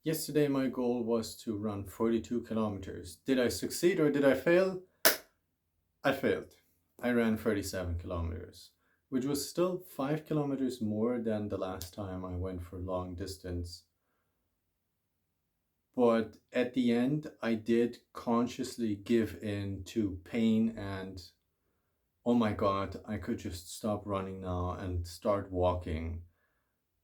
Yesterday, my goal was to run 42 kilometers. Did I succeed or did I fail? I failed. I ran 37 kilometers, which was still 5 kilometers more than the last time I went for long distance. But at the end, I did consciously give in to pain and oh my god, I could just stop running now and start walking.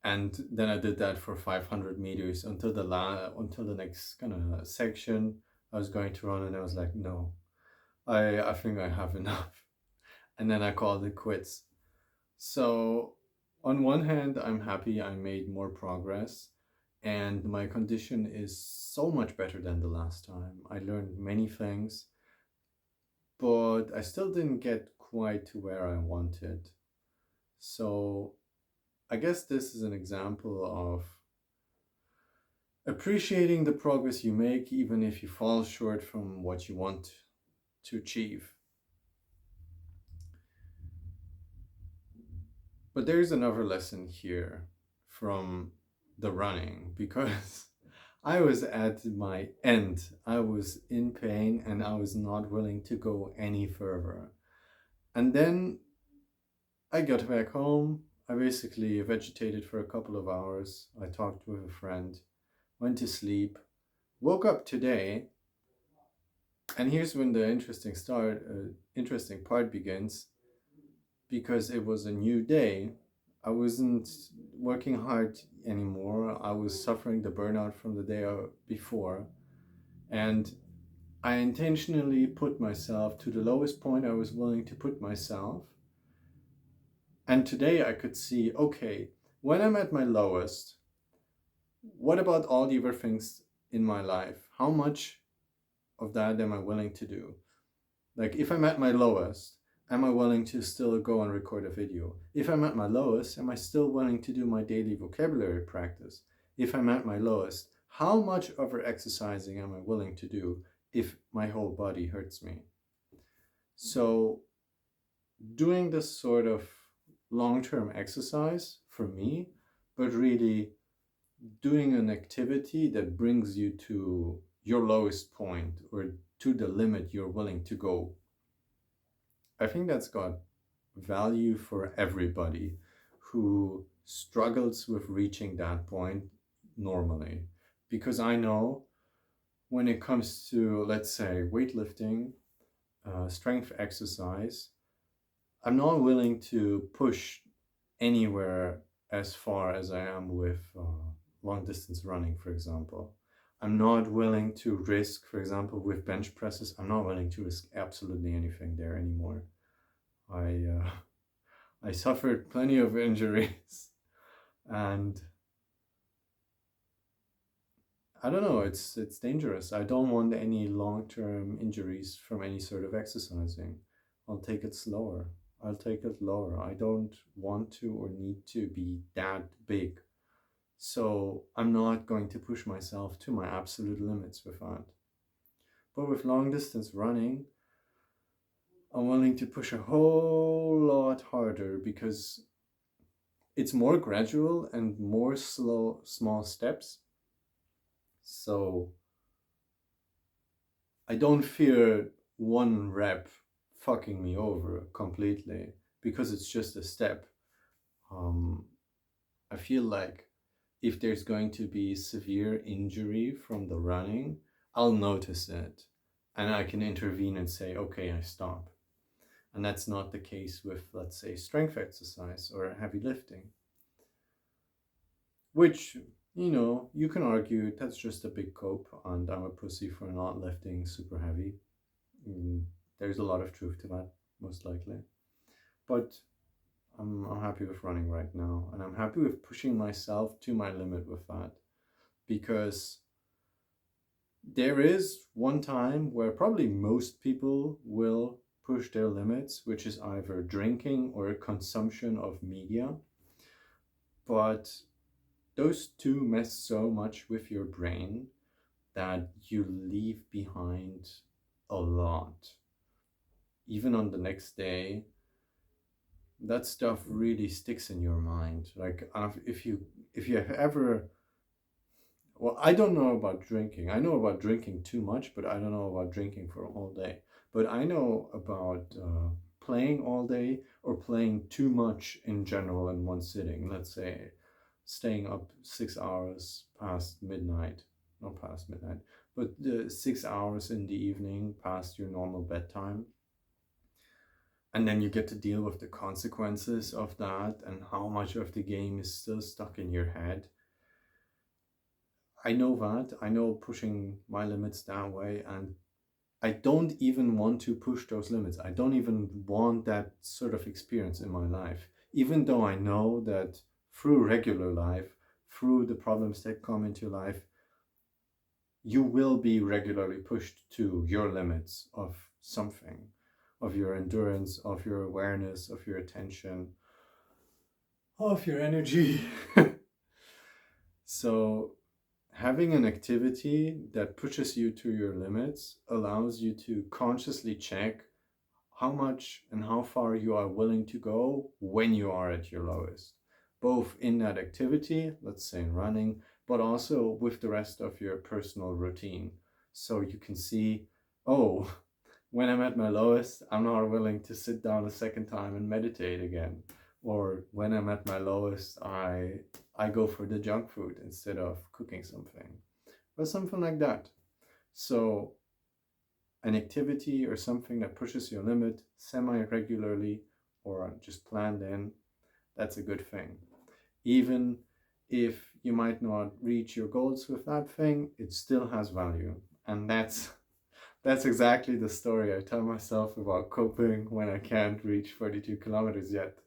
And then I did that for 500 meters until the next kind of section I was going to run, and I was like, no, I think I have enough. And then I called it quits. So on one hand, I'm happy I made more progress, and my condition is so much better than the last time. I learned many things, but I still didn't get quite to where I wanted. So I guess this is an example of appreciating the progress you make, even if you fall short from what you want to achieve. But there's another lesson here from the running because I was at my end. I was in pain and I was not willing to go any further. And then I got back home. I basically vegetated for a couple of hours. I talked with a friend, went to sleep, woke up today, and here's when the interesting part begins because it was a new day. I wasn't working hard anymore. I was suffering the burnout from the day before, and I intentionally put myself to the lowest point I was willing to put myself. And today I could see, okay, when I'm at my lowest, what about all the other things in my life? How much of that am I willing to do? Like, if I'm at my lowest, am I willing to still go and record a video? If I'm at my lowest, am I still willing to do my daily vocabulary practice? If I'm at my lowest, how much other exercising am I willing to do if my whole body hurts me? So, doing this sort of long term exercise for me, but really doing an activity that brings you to your lowest point or to the limit you're willing to go, I think that's got value for everybody who struggles with reaching that point normally. Because I know when it comes to, let's say, weightlifting, strength exercise, I'm not willing to push anywhere as far as I am with long distance running, for example. I'm not willing to risk, for example, with bench presses, I'm not willing to risk absolutely anything there anymore. I I suffered plenty of injuries, and I don't know. It's dangerous. I don't want any long term injuries from any sort of exercising. I'll take it slower. I'll take it lower. I don't want to or need to be that big. So I'm not going to push myself to my absolute limits with that. But with long distance running, I'm willing to push a whole lot harder because it's more gradual and more slow, small steps. So I don't fear one rep fucking me over completely because it's just a step. Um, I feel like if there's going to be severe injury from the running, I'll notice it and I can intervene and say, okay, I stop. And that's not the case with, let's say, strength exercise or heavy lifting, which, you can argue that's just a big cope and I'm a pussy for not lifting super heavy. Mm, there's a lot of truth to that, most likely. But I'm happy with running right now, and I'm happy with pushing myself to my limit with that because there is one time where probably most people will push their limits, which is either drinking or consumption of media. But those two mess so much with your brain that you leave behind a lot. Even on the next day, that stuff really sticks in your mind. Like if you have ever Well, I don't know about drinking. I know about drinking too much, but I don't know about drinking for a whole day. But I know about playing all day or playing too much in general in one sitting. Let's say staying up 6 hours past midnight, not past midnight, but 6 hours in the evening past your normal bedtime. And then you get to deal with the consequences of that and how much of the game is still stuck in your head. I know that. I know pushing my limits that way, and I don't even want to push those limits. I don't even want that sort of experience in my life, even though I know that through regular life, through the problems that come into life, you will be regularly pushed to your limits of something, of your endurance, of your awareness, of your attention, of your energy. So having an activity that pushes you to your limits allows you to consciously check how much and how far you are willing to go when you are at your lowest, both in that activity, let's say in running, but also with the rest of your personal routine. So you can see, oh, when I'm at my lowest, I'm not willing to sit down a second time and meditate again. Or when I'm at my lowest, I go for the junk food instead of cooking something, or something like that. So an activity or something that pushes your limit semi-regularly or just planned in, that's a good thing. Even if you might not reach your goals with that thing, it still has value. And that's exactly the story I tell myself about coping when I can't reach 42 kilometers yet.